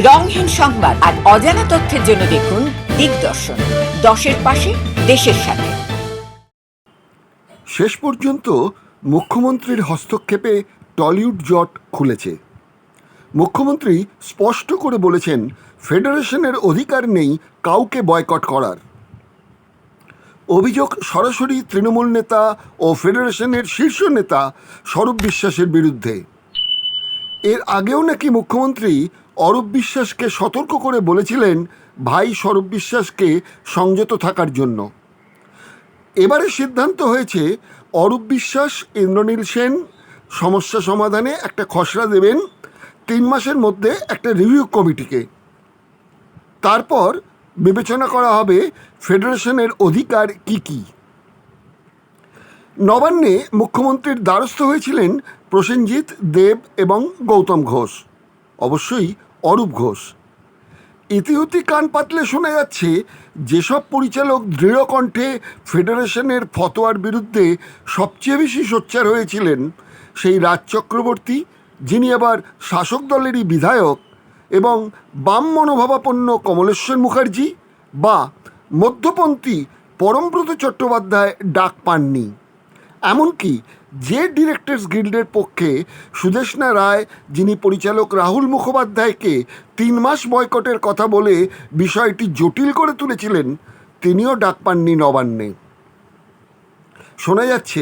রংহীন সংবাদ আর অজানা তথ্যের জন্য দেখুন দিগদর্শন, 10-এর পাশে, দেশের সাথে। শেষ পর্যন্ত মুখ্যমন্ত্রীর হস্তক্ষেপে টলিউড জট খুলেছে। মুখ্যমন্ত্রী স্পষ্ট করে বলেছেন, ফেডারেশনের অধিকার নেই কাউকে বয়কট করার। অভিযোগ সরাসরি তৃণমূল নেতা ও ফেডারেশনের শীর্ষ নেতা স্বরূপ বিশ্বাসের বিরুদ্ধে। এর আগেও নাকি মুখ্যমন্ত্রী অরূপ বিশ্বাসকে সতর্ক করে বলেছিলেন ভাই স্বরূপ বিশ্বাসকে সংযত থাকার জন্য। এবারে সিদ্ধান্ত হয়েছে অরূপ বিশ্বাস, ইন্দ্রনীল সেন সমস্যা সমাধানে একটা খসড়া দেবেন 3 মাসের মধ্যে একটা রিভিউ কমিটিকে। তারপর বিবেচনা করা হবে ফেডারেশনের অধিকার কি কি। নবান্নে মুখ্যমন্ত্রীর দ্বারস্থ হয়েছিলেন প্রসেনজিৎ, দেব এবং গৌতম ঘোষ, অবশ্যই অরূপ ঘোষ। ইতিউতি কান পাতলে শোনা যাচ্ছে, যেসব পরিচালক দৃঢ় কণ্ঠে ফেডারেশনের ফতোয়ার বিরুদ্ধে সবচেয়ে বেশি সোচ্চার হয়েছিলেন, সেই রাজ চক্রবর্তী, যিনি আবার শাসক দলেরই বিধায়ক, এবং বাম মনোভাবাপন্ন কমলেশ্বর মুখার্জি বা মধ্যপন্থী পরমব্রত চট্টোপাধ্যায় ডাক পাননি। এমনকি যে ডিরেক্টরস গিল্ডের পক্ষে সুদেষ্ণা রায়, যিনি পরিচালক রাহুল মুখোপাধ্যায়কে 3 মাস বয়কটের কথা বলে বিষয়টি জটিল করে তুলেছিলেন, তিনিও ডাক পাননি নবান্নে। শোনা যাচ্ছে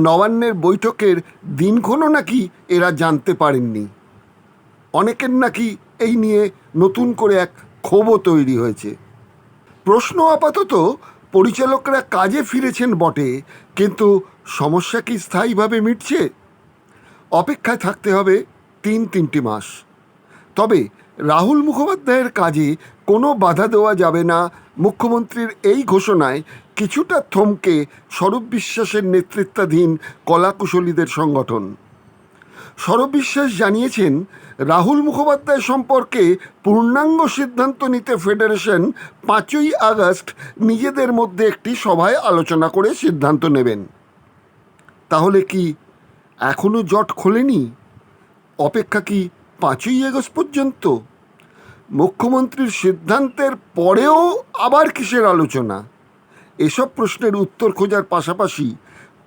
নবান্নের বৈঠকের দিনক্ষণও নাকি এরা জানতে পারেননি। অনেকের নাকি এই নিয়ে নতুন করে এক ক্ষোভও তৈরি হয়েছে। প্রশ্ন আপাতত, পরিচালকরা কাজে ফিরেছেন বটে, কিন্তু সমস্যা কি স্থায়ীভাবে মিটছে? অপেক্ষায় থাকতে হবে 3 মাস। তবে রাহুল মুখোপাধ্যায়ের কাজে কোনো বাধা দেওয়া যাবে না, মুখ্যমন্ত্রীর এই ঘোষণায় কিছুটা থমকে স্বরূপ বিশ্বাসের নেতৃত্বাধীন কলাকুশলীদের সংগঠন। স্বরূপ বিশ্বাস জানিয়েছেন, রাহুল মুখোপাধ্যায় সম্পর্কে পূর্ণাঙ্গ সিদ্ধান্ত নিতে ফেডারেশন 5ই আগস্ট নিজেদের মধ্যে একটি সভায় আলোচনা করে সিদ্ধান্ত নেবেন। তাহলে কি এখনও জট খোলেনি? অপেক্ষা কি 5ই আগস্ট পর্যন্ত? মুখ্যমন্ত্রীর সিদ্ধান্তের পরেও আবার কিসের আলোচনা? এসব প্রশ্নের উত্তর খোঁজার পাশাপাশি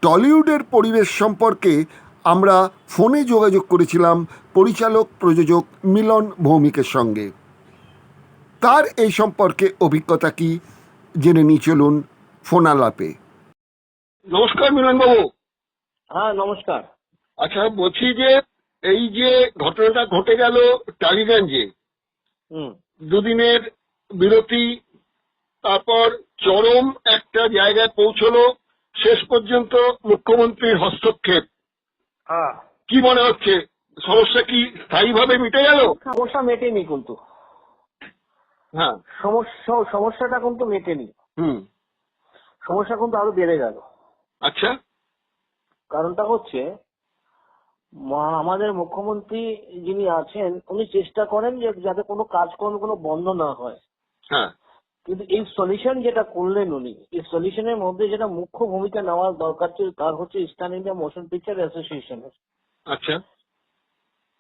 টলিউডের পরিবেশ সম্পর্কে আমরা ফোনে যোগাযোগ করেছিলাম পরিচালক প্রযোজক মিলন ভৌমিকের সঙ্গে। তার এই সম্পর্কে অভিজ্ঞতা কি জেনে নিয়ে চলুন ফোনালাপে। নমস্কার মিলন বাবু। হ্যাঁ, নমস্কার। আচ্ছা, বলছি যে এই যে ঘটনাটা ঘটে গেল টালিগঞ্জে, দুদিনের বিরতি, তারপর চরম একটা জায়গায় পৌঁছলো, শেষ পর্যন্ত মুখ্যমন্ত্রীর হস্তক্ষেপ। হ্যাঁ, কি মনে হচ্ছে, সমস্যা কি স্থায়ীভাবে মিটে গেল? সমস্যা মেটেনি, কিন্তু হ্যাঁ, সমস্যাটা কিন্তু মেটেনি। হুম, সমস্যা কিন্তু আরো বেড়ে গেল। আচ্ছা, কারণটা হচ্ছে আমাদের মুখ্যমন্ত্রী যিনি আছেন, উনি চেষ্টা করেন যে যাতে কোনো কাজকর্ম কোনো বন্ধ না হয়। হ্যাঁ, কিন্তু এই সলিউশন যেটা করলেন উনি, এই সলিউশনের মধ্যে যেটা মুখ্য ভূমিকা নেওয়ার দরকার ছিল, তার হচ্ছে ইস্টার্ন ইন্ডিয়া মোশন পিকচার অ্যাসোসিয়েশনের। আচ্ছা,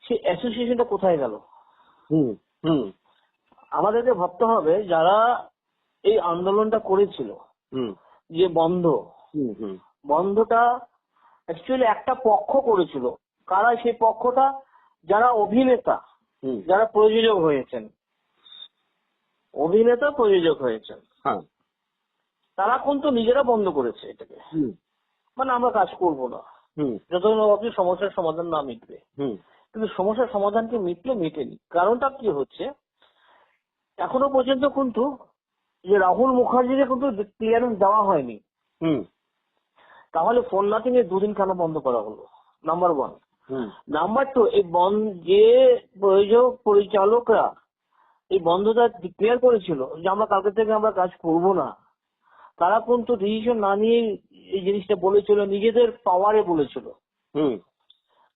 সেই অ্যাসোসিয়েশনটা কোথায় গেল? হুম, হুম, আমাদেরকে ভাবতে হবে, যারা এই আন্দোলনটা করেছিল, হুম, যে বন্ধ, হুম, হুম, বন্ধটা অ্যাকচুয়ালি একটা পক্ষ করেছিল। কারা সেই পক্ষটা? যারা অভিনেতা, হুম, যারা প্রযোজক হয়েছেন, অভিনেতা প্রযোজক হয়েছেন, হ্যাঁ, তারা কিন্তু নিজেরা বন্ধ করেছে এটাকে। হুম, মানে আমরা কাজ করব না হুম, যতক্ষণ অব্দি সমস্যার সমাধান না মিটবে। হুম, কিন্তু সমস্যার সমাধান কি মেটেনি? কারণটা কি হচ্ছে, এখনো পর্যন্ত কিন্তু যে রাহুল মুখার্জিকে কিন্তু ক্লিয়ারেন্স দেওয়া হয়নি। হুম, তাহলে ফোন নাথিং এর 2 দিন কেন বন্ধ করা হলো? নাম্বার 1। হুম, নাম্বার 2, এই যে প্রযোজক পরিচালকরা এই বন্ধটা ডিক্লেয়ার করেছিল যে আমরা কালকে থেকে আমরা কাজ করব না, তারা কিন্তু ডিসিশন না নিয়ে এই জিনিসটা বলেছিল, নিজেদের পাওয়ারে বলেছিল। হুম,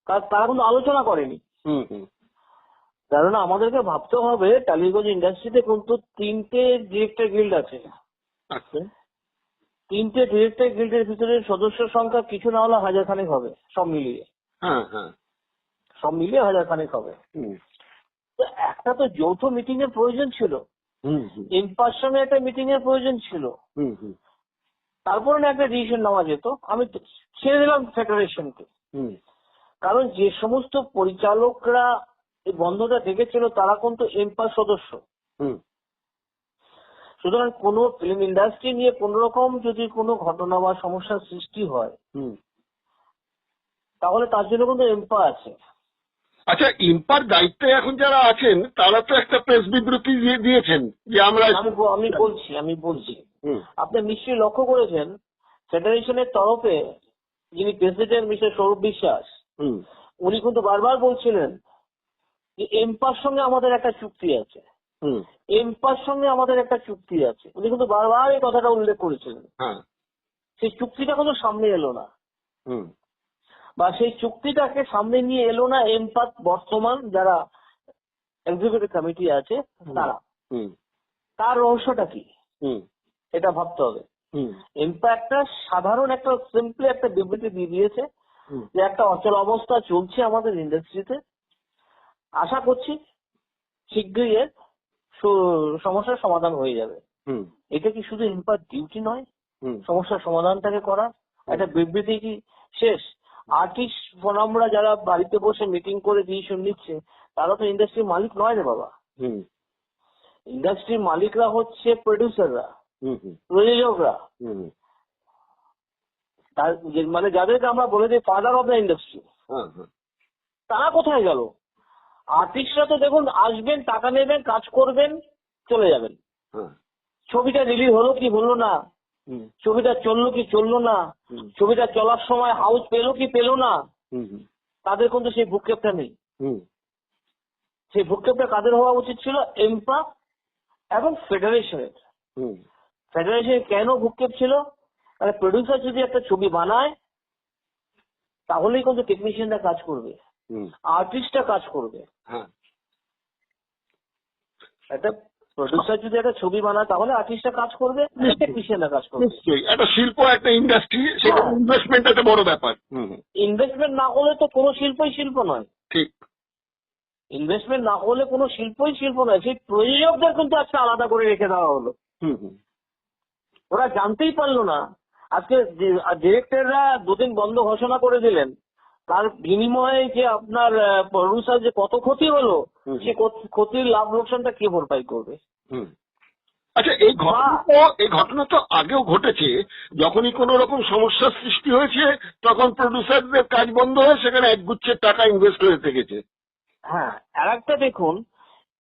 তারা কিন্তু আলোচনা করেনি। হুম, হুম, কারণ আমাদেরকে ভাবতে হবে, টালিগঞ্জ ইন্ডাস্ট্রিতে কিন্তু 3টে ডিরেক্টর গিল্ড আছে। আচ্ছা, 3টে ডিরেক্টর গিল্ডের ভিতরে সদস্য সংখ্যা কিছু না হলে 1000 খানেক হবে, সব মিলিয়ে। হ্যাঁ, হ্যাঁ, সব মিলিয়ে 1000 খানেক হবে। হুম, তো একটা তো যৌথ মিটিং এর প্রয়োজন ছিল, ইন পার্সনে একটা মিটিং এর প্রয়োজন ছিল, তারপরে না একটা ডিসিশন নেওয়া যেত। আমি তো ছেড়ে দিলাম ফেডারেশনকে, কারণ যে সমস্ত পরিচালকরা এই বন্ধটা দেখেছিল তারা কিন্তু এমপার সদস্য। সুতরাং কোনো ফিল্ম ইন্ডাস্ট্রি নিয়ে কোন রকম যদি কোনো ঘটনা বা সমস্যার সৃষ্টি হয় তাহলে তার জন্য কিন্তু এমপা আছে। আচ্ছা, ইম্পার দায়িত্বে এখন যারা আছেন তারা তো একটা প্রেস বিবৃতি দিয়েছেন যে আমরা আমি বলছি আপনি নিশ্চয়ই লক্ষ্য করেছেন ফেডারেশনের তরফে যিনি প্রেসিডেন্ট মিস্টার সৌরভ বিশ্বাস, উনি কিন্তু বারবার বলছিলেন যে এমপার সঙ্গে আমাদের একটা চুক্তি আছে, এমপার সঙ্গে আমাদের একটা চুক্তি আছে। উনি কিন্তু বারবার এই কথাটা উল্লেখ করেছিলেন। সেই চুক্তিটা কিন্তু সামনে এলো না, বা সেই চুক্তিটাকে সামনে নিয়ে এলো না এমপার বর্তমান যারা এক্সিকিউটিভ কমিটি আছে তারা। তার রহস্যটা কি এটা ভাবতে হবে। এমপা একটা সাধারণ একটা সিম্পলি একটা বিবৃতি দিয়ে দিয়েছে যে একটা অচল অবস্থা চলছে আমাদের ইন্ডাস্ট্রিতে, আশা করছি শীঘ্রই এর সমস্যার সমাধান হয়ে যাবে। এটা কি শুধু এমপার ডিউটি নয় সমস্যার সমাধানটাকে করা? একটা বিবৃতি কি শেষ? আর্টিস্ট ফোনামরা যারা বাড়িতে বসে মিটিং করে ডিসিশন নিচ্ছে তারা তো ইন্ডাস্ট্রির মালিক নয় রে বাবা। ইন্ডাস্ট্রির মালিকরা হচ্ছে প্রডিউসাররা, প্রযোজকরা, মানে যাদেরকে আমরা বলে দিই ফাদার অফ দ্য ইন্ডাস্ট্রি। তারা কোথায় গেল? আর্টিস্টরা তো দেখুন আসবেন, টাকা নেবেন, কাজ করবেন, চলে যাবেন। ছবিটা রিলিজ হলো কি হলো না, ছবিটা চললো কি চললো না, ছবিটা চলার সময় হাউস পেলো কি পেলো না, তাদের কিন্তু সেই ভূক্ষেপটা নেই। সেই ভূক্ষেপটা কাদের হওয়া উচিত ছিল? এমপা এবং ফেডারেশনের। ফেডারেশনের কেন ভূক্ষেপ ছিল? মানে প্রডিউসার যদি একটা ছবি বানায় তাহলেই কিন্তু টেকনিশিয়ানরা কাজ করবে, আর্টিস্টরা কাজ করবে। একটা প্রডিউসার যদি একটা ছবি বানায় তাহলে আর্টিস্টরা কাজ করবে, টেকনিশিয়ানরা কাজ করবে। একটা শিল্প, একটা ইন্ডাস্ট্রি, সেটা ইনভেস্টমেন্ট একটা বড় ব্যাপার। ইনভেস্টমেন্ট না হলে তো কোনো শিল্পই শিল্প নয়। ঠিক, ইনভেস্টমেন্ট না হলে কোনো শিল্পই শিল্প নয়। সেই প্রযোজকদের কিন্তু আজকে আলাদা করে রেখে দেওয়া হলো। ওরা জানতেই পারলো না। আজকে ডিরেক্টররা দুদিন বন্ধ ঘোষণা করে দিলেন, তার বিনিময়ে যে আপনার প্রডিউসার যে কত ক্ষতি হলো, সে ক্ষতির লাভ লোকসানটা কে ভরপাই করবে? আচ্ছা, এই ঘটনা তো আগেও ঘটেছে। যখনই কোন রকম সমস্যার সৃষ্টি হয়েছে তখন প্রডিউসারদের কাজ বন্ধ হয়ে সেখানে একগুচ্ছের টাকা ইনভেস্ট হয়ে থেকেছে। হ্যাঁ, আর একটা দেখুন,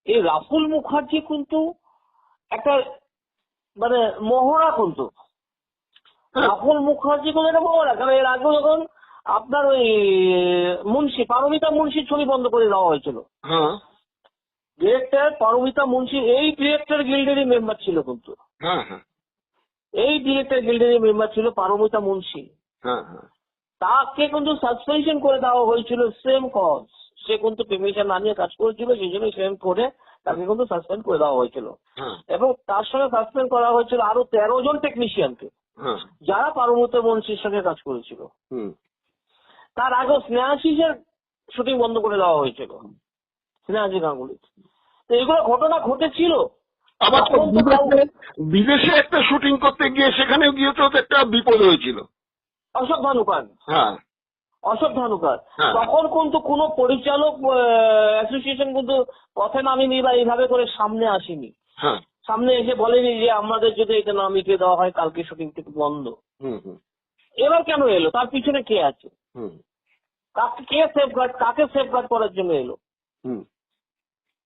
এই রাহুল মুখার্জি কিন্তু একটা মানে মহড়া কিন্তু রাহুল মুখার্জি কিন্তু একটা মহড়া। কারণ এর আগে যখন আপনার ওই মুন্সি পারমিতা মুন্সির ছবি বন্ধ করে দেওয়া হয়েছিল, ডিরেক্টর পারমিতা মুন্সি এই ডিরেক্টর গিল্ডেরই মেম্বার ছিল কিন্তু। এই ডিরেক্টর গিল্ডেরই মেম্বার ছিল পারমিতা মুন্সি। তাকে কিন্তু সাসপেনশন করে দেওয়া হয়েছিল সেম কজ। সে কিন্তু পেরমিশন না নিয়ে কাজ করেছিল, সেই জন্য সেম করে তাকে কিন্তু সাসপেন্ড করে দেওয়া হয়েছিল। এবং তার সঙ্গে সাসপেন্ড করা হয়েছিল আরো 13 জন টেকনিশিয়ানকে যারা পারমিতা মুন্সির সঙ্গে কাজ করেছিল। তার আগেও স্নেহাশিসের শুটিং বন্ধ করে দেওয়া হয়েছিল, স্নেহাশিস গাঙ্গুলি। তো এগুলো ঘটনা ঘটেছিল। আবার বিদেশে একটা শুটিং করতে গিয়ে সেখানে গিয়ে তো একটা বিপদ হয়েছিল। অশোক ধানুকার, অশোক ধানুকার তখন কিন্তু কোন পরিচালক অ্যাসোসিয়েশন কিন্তু পথে নামেনি বা এইভাবে করে সামনে আসেনি। সামনে এসে বলেনি যে আমাদের যদি এটা না মিটিয়ে দেওয়া হয় কালকে শুটিং থেকে বন্ধ। এবার কেন এলো? তার পিছনে কে আছে? কাকে সেফগার্ড করার জন্য এলো?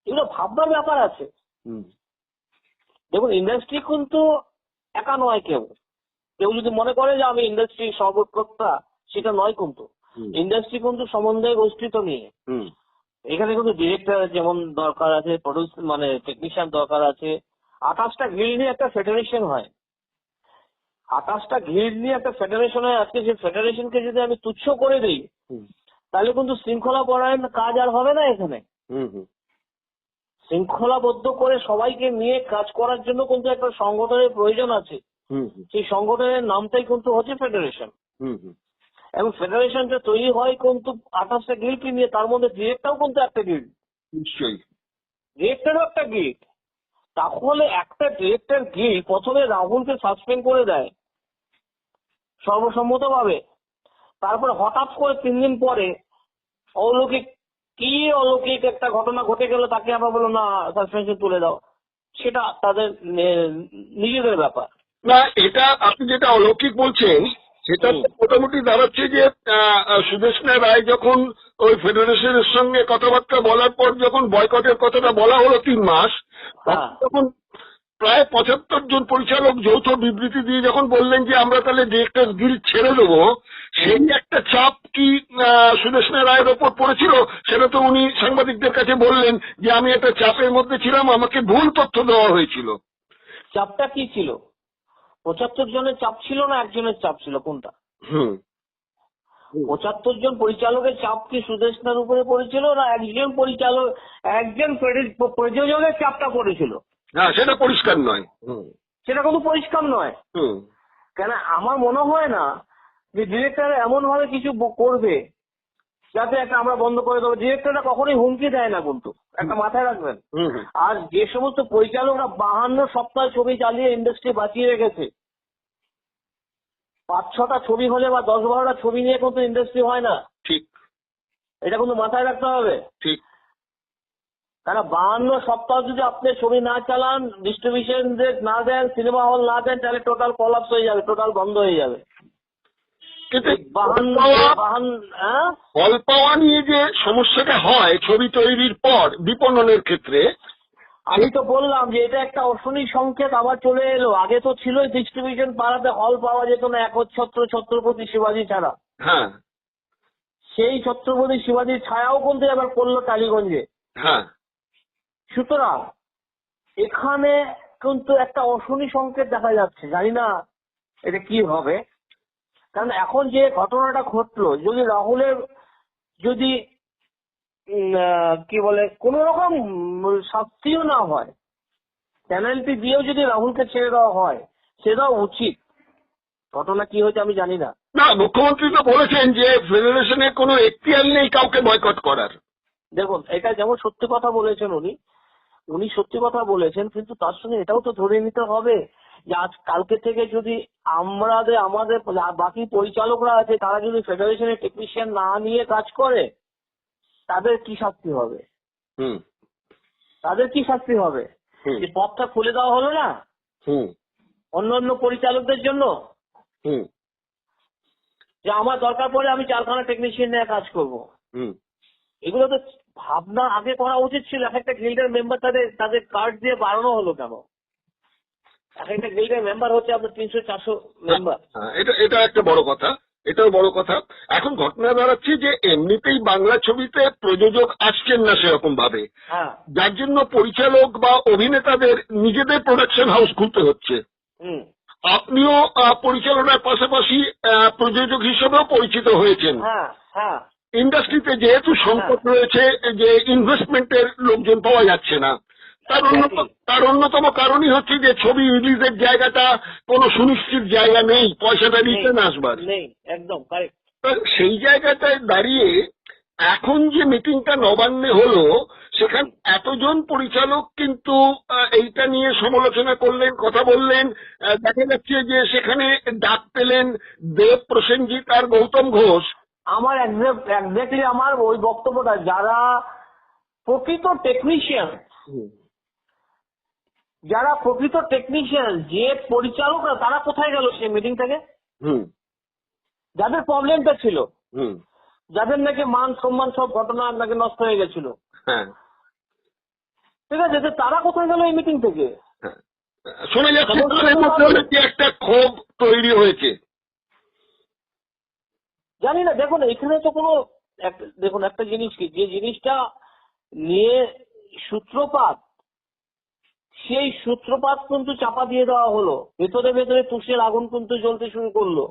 এগুলো ভাববার ব্যাপার আছে। দেখুন, ইন্ডাস্ট্রি কিন্তু একা নয়। কেউ যদি মনে করে যে আমি ইন্ডাস্ট্রি সর্বপ্রত্তা, সেটা নয় কিন্তু। ইন্ডাস্ট্রি কিন্তু সমন্বয় গোষ্ঠী তো নিয়ে। এখানে কিন্তু ডিরেক্টর যেমন দরকার আছে, মানে টেকনিশিয়ান দরকার আছে। 28টা গিল্ড নিয়ে একটা ফেডারেশন হয়। 28টা গিল্ড নিয়ে একটা ফেডারেশন হয়। আজকে সেই ফেডারেশনকে যদি আমি তুচ্ছ করে দিই তাহলে কিন্তু শৃঙ্খলা পরায়ণ কাজ আর হবে না। এখানে শৃঙ্খলাবদ্ধ করে সবাইকে নিয়ে কাজ করার জন্য কিন্তু একটা সংগঠনের প্রয়োজন আছে। সেই সংগঠনের নামটাই কিন্তু হচ্ছে ফেডারেশন। এবং ফেডারেশনটা তৈরি হয় কিন্তু 28টা গিল্ডকে নিয়ে, তার মধ্যে ডিরেক্টরও কিন্তু একটা গিল্ড। নিশ্চয়ই। ডিরেক্টরও একটা গিল্ড। তাহলে একটা ডিরেক্টর গিল্ড প্রথমে রাহুলকে সাসপেন্ড করে দেয় সর্বসম্মতভাবে, তারপরে হঠাৎ করে 3 দিন পরে অলৌকিক কি অলৌকিক একটা ঘটনা ঘটে গেল, তাকে আবার বললো না সাসপেনশন তুলে দাও। সেটা তাদের নিজেদের ব্যাপার। না, এটা আপনি যেটা অলৌকিক বলছেন সেটা তো মোটামুটি দাঁড়াচ্ছে যে সুদেষ্ণা রায় যখন ওই ফেডারেশনের সঙ্গে কথাবার্তা বলার পর যখন বয়কটের কথাটা বলা হলো 3 মাস, হ্যাঁ। তখন প্রায় 75 জন পরিচালক যৌথ বিবৃতি দিয়ে যখন বললেন যে আমরা তাহলে ডিরেক্টর গিল্ড ছেড়ে দেবো, সেই একটা চাপ কি সুদেষ্ণা রায়ের ওপর পড়েছিল? সেটা তো উনি সাংবাদিকদের কাছে বললেন যে আমি একটা চাপের মধ্যে ছিলাম, আমাকে ভুল তথ্য দেওয়া হয়েছিল। চাপটা কি ছিল? 75 জনের চাপ ছিল না একজনের চাপ ছিল? কোনটা? 75 জন পরিচালকের চাপ কি সুদেষ্ণার উপরে পড়েছিল না একজন পরিচালক একজন প্রযোজকের চাপটা পড়েছিল? হ্যাঁ, সেটা পরিষ্কার নয়। সেটা কিন্তু পরিষ্কার নয়। কেন আমার মনে হয় না যে ডিরেক্টর এমন ভাবে কিছু করবে যাতে একটা আমরা বন্ধ করে দেবো। ডিরেক্টররা কখনোই হুমকি দেয় না, কিন্তু একটা মাথায় রাখবেন। আর যে সমস্ত পরিচালকরা 52 সপ্তাহ ছবি চালিয়ে ইন্ডাস্ট্রি বাঁচিয়ে রেখেছে, 5-6টা ছবি হলে বা 10-12টা ছবি নিয়ে কিন্তু ইন্ডাস্ট্রি হয় না। ঠিক, এটা কিন্তু মাথায় রাখতে হবে। ঠিক। কারণ 52 সপ্তাহ যদি আপনি ছবি না চালান, ডিস্ট্রিবিউশন না দেন, সিনেমা হল না দেন, তাহলে টোটাল কলাপস হয়ে যাবে, টোটাল বন্ধ হয়ে যাবে। কিন্তু 52 ফল পাওয়া নিয়ে যে সমস্যাটা হয় ছবি তৈরির পর বিপণনের ক্ষেত্রে, আমি তো বললাম যে এটা একটা অশনি সংকেত আবার চলে এলো। আগে তো ছিলই ডিস্ট্রিবিউশন পাড়াতে হল পাওয়া যেত না একচ্ছত্র ছত্রপতি শিবাজি ছাড়া। হ্যাঁ সেই ছত্রপতি শিবাজির ছায়াও কিন্তু এবার পড়লো টালিগঞ্জে। হ্যাঁ, সুতরাং এখানে কিন্তু একটা অশনি সংকেত দেখা যাচ্ছে। জানি না এটা কি হবে, কারণ এখন যে ঘটনাটা ঘটলো, যদি রাহুলের যদি কি বলে কোন রকম শাস্তিও না হয়, পেনাল্টি দিয়েও যদি রাহুলকে ছেড়ে দেওয়া হয়, সেটাও উচিত। ঘটনা কি হয়েছে আমি জানি না। না, মুখ্যমন্ত্রী তো বলেছেন যে ফেডারেশনের কোনো এখতিয়ার নেই কাউকে বয়কট করার। দেখুন, এটা যেমন সত্যি কথা বলেছেন উনি সত্যি কথা বলেছেন, কিন্তু তার সঙ্গে এটাও তো ধরে নিতে হবে যে আজ কালকে থেকে যদি আমাদের বাকি পরিচালকরা আছে তারা যদি ফেডারেশনের টেকনিশিয়ান না নিয়ে কাজ করে, তাদের কি শাস্তি হবে? তাদের কি শাস্তি হবে? যে পথটা খুলে দেওয়া হলো না অন্য পরিচালকদের জন্য, যে আমার দরকার পড়লে আমি 4খানা টেকনিশিয়ান নিয়ে কাজ করব। এগুলো তো ভাবনা আগে করা উচিত ছিল। এক একটা গিল্ডের মেম্বার তাদের কার্ড দিয়ে বাড়ানো হলো কেন? এক একটা গিল্ডের মেম্বার হচ্ছে আপনার 300-400 মেম্বার। এটা একটা বড় কথা, এটাও বড় কথা। এখন ঘটনা দাঁড়াচ্ছে যে এমনিতেই বাংলা ছবিতে প্রযোজক আসছেন না সেরকম ভাবে, যার জন্য পরিচালক বা অভিনেতাদের নিজেদের প্রোডাকশন হাউস খুলতে হচ্ছে। আপনিও পরিচালনার পাশাপাশি প্রযোজক হিসেবেও পরিচিত হয়েছেন। ইন্ডাস্ট্রিতে যেহেতু সংকট রয়েছে, যে ইনভেস্টমেন্টের লোকজন পাওয়া যাচ্ছে না, তার অন্যতম কারণই হচ্ছে যে ছবি রিলিজের জায়গাটা কোনো সুনিশ্চিত জায়গা নেই, পয়সাটা রিটার্ন আসবার নেই। একদম কারেক্ট। সেই জায়গাটায় দাঁড়িয়ে এখন যে মিটিংটা নবান্নে হলো, সেখানে এতজন পরিচালক কিন্তু এইটা নিয়ে সমালোচনা করলেন, কথা বললেন। দেখা যাচ্ছে যে সেখানে ডাক পেলেন দেব, প্রসেনজিৎ আর গৌতম ঘোষ। আমার এক্স্যাক্টলি আমার ওই বক্তব্যটা, যারা প্রকৃত টেকনিশিয়ান, যে পরিচালকরা, তারা কোথায় গেল সেই মিটিং থেকে? যাদের প্রবলেমটা ছিল, যাদের নাকি মান সম্মান সব ঘটনা নাকি নষ্ট হয়ে গেছিল, ঠিক আছে, তারা কোথায় গেল এই মিটিং থেকে? শোনা যাচ্ছে তাদের মধ্যে একটা ক্ষোভ তৈরি হয়েছে। জানি না। দেখুন, এখানে তো কোনো দেখুন একটা জিনিস কি, যে জিনিসটা নিয়ে সূত্রপাত, সেই সূত্রপাত কিন্তু চাপা দিয়ে দেওয়া হলো। ভেতরে ভেতরে তুষের আগুন কিন্তু জ্বলতে শুরু করলো।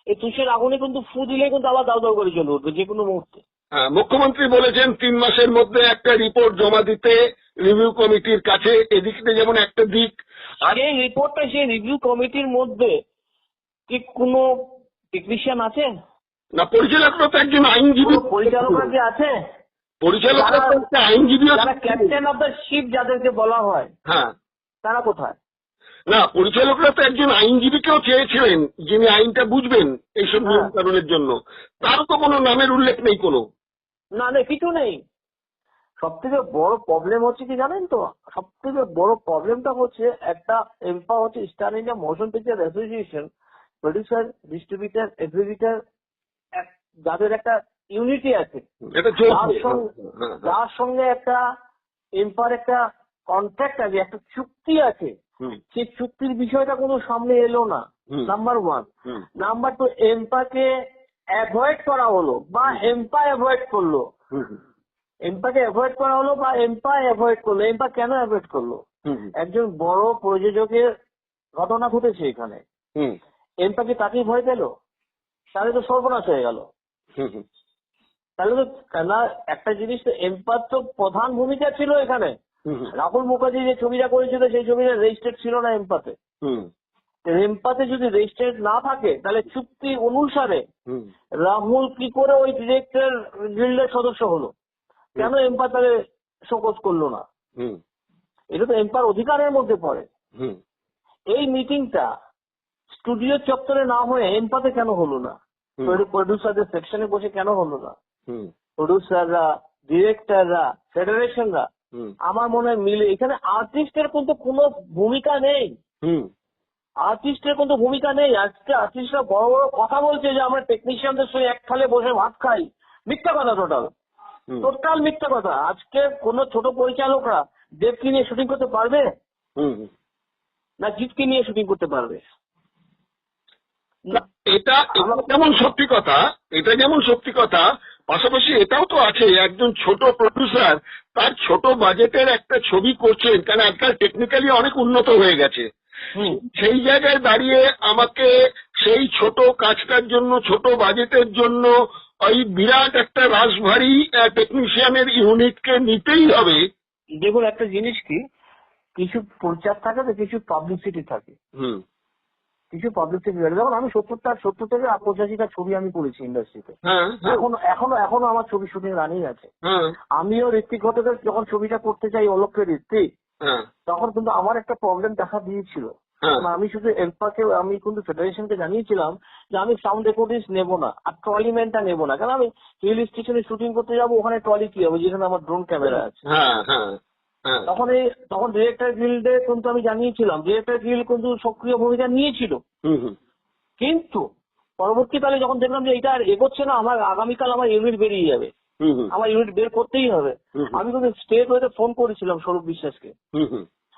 এই তুষের আগুনে কিন্তু ফু দিলে কিন্তু আবার দাউ দাউ করে জ্বলে উঠবে যে কোনো মুহূর্তে। মুখ্যমন্ত্রী বলেছেন 3 মাসের মধ্যে একটা রিপোর্ট জমা দিতে রিভিউ কমিটির কাছে। এদিকটা যেমন একটা দিক, আর এই রিপোর্টটা সেই রিভিউ কমিটির মধ্যে কি কোনো টেকনিশিয়ান আছে? না, পরিচালকরা তো একজন আইনজীবী। পরিচালকরা কি আছে? পরিচালকরা তো একটা আইনজীবীও। যারা ক্যাপ্টেন অফ দ্য শিপ যাদেরকে বলা হয়, হ্যাঁ, তারা কোথায়? না, পরিচালকরা তো একজন আইনজীবীকেও চেয়েছিলেন যিনি আইনটা বুঝবেন এইসব নিয়ম কানুনের জন্য। তারও তো কোনো নামের উল্লেখ নেই কোনো। না না, কিছু নেই। সব থেকে বড় প্রবলেম হচ্ছে কি জানেন তো, সব থেকে বড় প্রবলেমটা হচ্ছে একটা এমপা হচ্ছে star India motion picture association, producer, distributor, exhibitor, যাদের একটা ইউনিটি আছে, এটা যার সঙ্গে একটা এমপার একটা কন্ট্রাক্ট আছে, একটা চুক্তি আছে, সেই চুক্তির বিষয়টা কোনো সামনে এলো না, নাম্বার ওয়ান। নাম্বার টু, এমপাকে অ্যাভয়েড করা হলো বা এমপা অ্যাভয়েড করলো, এমপাকে অ্যাভয়েড করা হলো বা এমপা অ্যাভয়েড করলো। এমপা কেন অ্যাভয়েড করলো? একজন বড় প্রযোজকের ঘটনা ঘটেছে এখানে, এমপাকে তাকেই ভয় পেল, তাহলে তো সর্বনাশ হয়ে গেল। তাহলে তো কেন একটা জিনিস, তো এমপার তো প্রধান ভূমিকা ছিল এখানে। রাহুল মুখার্জি যে ছবিটা করেছিল সেই ছবিটা রেজিস্টার্ড ছিল না এমপাতে। এমপাতে যদি রেজিস্টার্ড না থাকে তাহলে চুক্তি অনুসারে রাহুল কি করে ওই ডিরেক্টর গিল্ডের সদস্য হলো? কেন এমপা তাহলে শোকজ করলো না? এটা তো এমপার অধিকারের মধ্যে পড়ে। এই মিটিংটা স্টুডিও চত্বরে না হয়ে এমপাতে কেন হলো না? প্রডিউসারদের সেকশনে বসে কেন হলো না? প্রডিউসাররা, ডিরেক্টররা, ফেডারেশনরা আমার মনে হয় মিলে, এখানে আর্টিস্টের কিন্তু কোনো ভূমিকা নেই। আর্টিস্টের কোনো ভূমিকা নেই। আজকে আর্টিস্টরা বড় বড় কথা বলছে যে আমরা টেকনিশিয়ানদের সঙ্গে এক থালে বসে ভাত খাই, মিথ্যা কথা, টোটাল মিথ্যা কথা। আজকে কোন ছোট পরিচালকরা দেবকে নিয়ে শুটিং করতে পারবে না জিতকে নিয়ে শুটিং করতে পারবে? এটা যেমন সত্যি কথা, এটা যেমন সত্যি কথা, পাশাপাশি এটাও তো আছে, একজন ছোট প্রডিউসার তার ছোট বাজেটের একটা ছবি করছেন, কারণ আজকাল টেকনিক্যালি অনেক উন্নত হয়ে গেছে। সেই জায়গায় দাঁড়িয়ে আমাকে সেই ছোট কাজটার জন্য, ছোট বাজেটের জন্য ওই বিরাট একটা রাশভারী টেকনিশিয়ানের ইউনিটকে নিতেই হবে। দেখুন একটা জিনিস কি, কিছু প্রচার থাকে তো কিছু পাবলিসিটি থাকে। কিছু পাবলিসিটি, যেমন আমি 70 থেকে 85টা ছবি আমি করেছি ইন্ডাস্ট্রিতে। এখনো আমার ছবি শুটিং রানিং আছে। আমিও ঋত্বিক ঘটকের যখন ছবিটা করতে চাই অলক্ষ্যে ঋত্বিক, তখন কিন্তু আমার একটা প্রবলেম দেখা দিয়েছিল। আমি শুধু এলপাকে, আমি কিন্তু ফেডারেশনকে জানিয়েছিলাম যে আমি সাউন্ড রেকর্ডিস্ট নেবো না আর ট্রলি ম্যানটা নেবো না, কারণ আমি হিল স্টেশনে শুটিং করতে যাবো, ওখানে ট্রলি কি হবে যেখানে আমার ড্রোন ক্যামেরা আছে। তখন ডিরেক্টর গিল্ডে কিন্তু আমি জানিয়েছিলাম, ডিরেক্টর গিল্ড কিন্তু সক্রিয় ভূমিকা নিয়েছিল। কিন্তু পরবর্তীকালে যখন দেখলাম যে এটা আর এগোচ্ছে না, আমার আগামীকাল আমার ইউনিট বেরিয়ে যাবে, আমার ইউনিট বের করতেই হবে, আমি কিন্তু স্টেট হয়ে ফোন করেছিলাম স্বরূপ বিশ্বাসকে।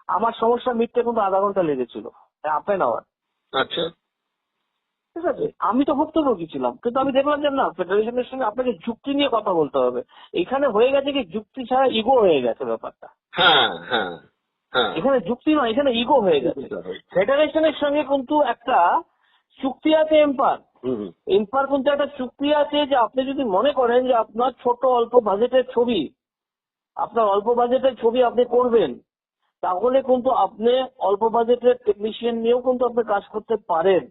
আমার সমস্যা মিটতে কিন্তু আধা ঘন্টা লেগেছিল, হাফ অ্যান আওয়ার। আচ্ছা, ঠিক আছে, আমি তো ভুক্তভোগী ছিলাম, কিন্তু আমি দেখলাম যে না, ফেডারেশনের সঙ্গে আপনাকে যুক্তি নিয়ে কথা বলতে হবে। এখানে হয়ে গেছে কি, যুক্তি ছাড়া ইগো হয়ে গেছে ব্যাপারটা। এখানে যুক্তি নয়, এখানে ইগো হয়ে গেছে। ফেডারেশনের সঙ্গে কিন্তু একটা চুক্তি আছে এমপার কিন্তু একটা চুক্তি আছে যে আপনি যদি মনে করেন যে আপনার ছোট অল্প বাজেটের ছবি, আপনি করবেন, তাহলে কিন্তু আপনি অল্প বাজেটের টেকনিশিয়ান নিয়েও কিন্তু আপনি কাজ করতে পারেন।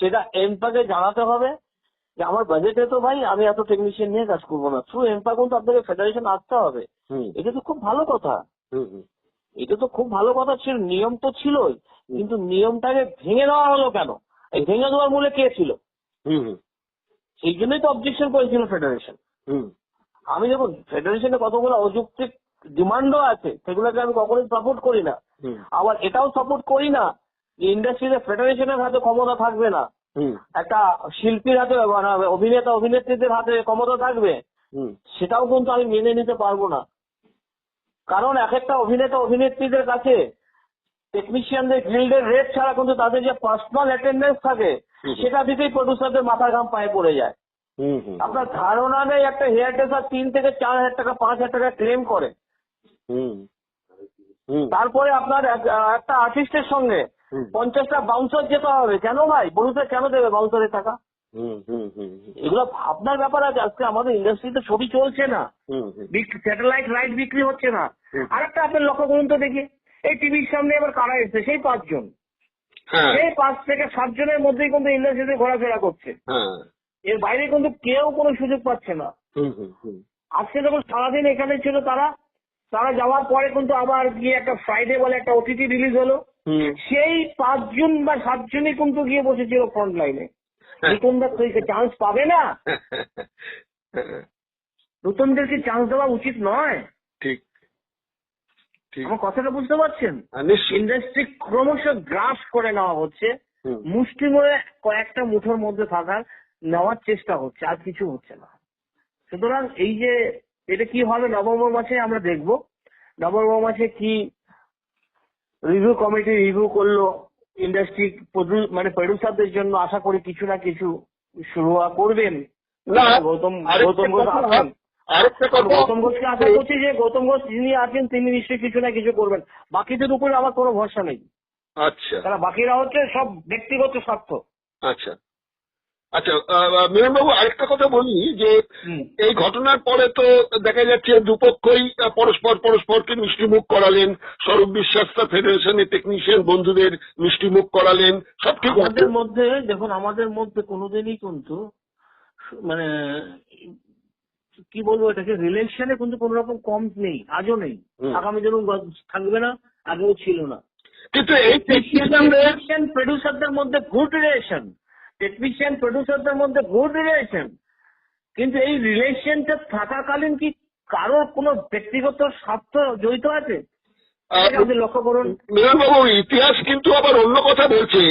সেটা এমপাকে জানাতে হবে যে আমার বাজেটে তো ভাই আমি এত টেকনিশিয়ান নিয়ে কাজ করবো না, থ্রু এমপা কিন্তু আপনাকে ফেডারেশন আসতে হবে। এটা তো খুব ভালো কথা, ছিল, নিয়ম তো ছিলই, কিন্তু নিয়মটাকে ভেঙে দেওয়া হলো কেন? এই ভেঙে দেওয়ার মূলে কে ছিল? সেই জন্যই তো অবজেকশন করেছিল ফেডারেশন। আমি দেখুন, ফেডারেশনে কতগুলো অযৌক্তিক ডিমান্ডও আছে, সেগুলোকে আমি কখনোই সাপোর্ট করি না। আবার এটাও সাপোর্ট করি না যে ইন্ডাস্ট্রিতে ফেডারেশনের হাতে ক্ষমতা থাকবে না, একটা শিল্পীর হাতে, অভিনেতা অভিনেত্রীদের হাতে ক্ষমতা থাকবে, সেটাও কিন্তু আমি মেনে নিতে পারবো না। কারণ এক একটা অভিনেতা অভিনেত্রীদের কাছে টেকনিশিয়ানদের গিল্ডের রেট ছাড়া কিন্তু তাদের যে পার্সোনাল অ্যাটেন্ডেন্স থাকে সেটা দিতেই প্রডিউসারদের মাথার ঘাম পায়ে পড়ে যায়। আপনার ধারণা নেই, একটা হেয়ার ড্রেসার 3 থেকে 4,000 টাকা 5,000 টাকা ক্লেম করে। তারপরে আপনার একটা আর্টিস্টের সঙ্গে 50টা বাউন্সার যেতে হবে। কেন ভাই? প্রডিউসার কেন দেবে বাউন্সারের টাকা? এগুলো ভাবনার ব্যাপার আছে। আজকে আমাদের ইন্ডাস্ট্রিতে ছবি চলছে না, স্যাটেলাইট রাইট বিক্রি হচ্ছে না। আরেকটা আপনি লক্ষ্য করুন তো দেখি, এই টিভির সামনে এবার কারা এসছে? সেই 5 জন, সেই 5 থেকে 7 জনের মধ্যেই কিন্তু ইন্ডাস্ট্রিতে ঘোরাফেরা করছে। এর বাইরে কিন্তু কেউ কোনো সুযোগ পাচ্ছে না। আজকে যখন সারাদিন এখানে ছিল তারা যাওয়ার পরে কিন্তু আবার গিয়ে একটা ফ্রাইডে বলে একটা ওটিটি রিলিজ হলো, সেই 5 জন বা 7 জনই কিন্তু গিয়ে বসেছিল ফ্রন্ট লাইনে। নতুনরা চান্স পাবে না? নতুনদেরকে চান্স দেওয়া উচিত নয়? ঠিক। আমার কথাটা বুঝতে পারছেন? ইন্ডাস্ট্রি ক্রমশ গ্রাস করে নেওয়া হচ্ছে, মুষ্টিমেয় কয়েকটা মুঠোর মধ্যে নেওয়ার চেষ্টা হচ্ছে, আর কিছু হচ্ছে না। সুতরাং এই যে এটা কি হবে নভেম্বর মাসে আমরা দেখব। নভেম্বর মাসে কি রিভিউ কমিটি রিভিউ করলো ইন্ডাস্ট্রি প্রডিউসারদের জন্য, আশা করি কিছু না কিছু শুরু করবেন। গৌতম ঘোষ আছেন, গৌতম ঘোষকে আশা করছি যে গৌতম ঘোষ যিনি আছেন তিনি নিশ্চয়ই কিছু না কিছু করবেন। বাকিদের উপরে আমার কোনো ভরসা নেই। আচ্ছা, তারা বাকিরা হচ্ছে সব ব্যক্তিগত স্বার্থ। আচ্ছা আচ্ছা, মিলনবাবু আরেকটা কথা বলি যে এই ঘটনার পরে তো দেখা যাচ্ছে দুপক্ষই পরস্পরকে মিষ্টিমুখ করালেন। স্বরূপ বিশ্বাস ফেডারেশনের টেকনিশিয়ান বন্ধুদের মিষ্টিমুখ করালেন, সব ঠিক। আমাদের মধ্যে দেখুন, আমাদের মধ্যে কোনোদিনই কিন্তু মানে কি বলবো এটাকে, রিলেশনে কিন্তু কোন রকম কম নেই, আজও নেই, আগামী দিনেও থাকবে না, আগেও ছিল না। কিন্তু এই টেকনিশিয়ান প্রডিউসারদের মধ্যে গুড রিলেশন, কিন্তু এই রিলেশনটা থাকাকালীন কি কারোর কোনো ব্যক্তিগত স্বার্থ জড়িত আছে? লক্ষ্য করুন মিলনবাবু, ইতিহাস কিন্তু আবার অন্য কথা বলছে।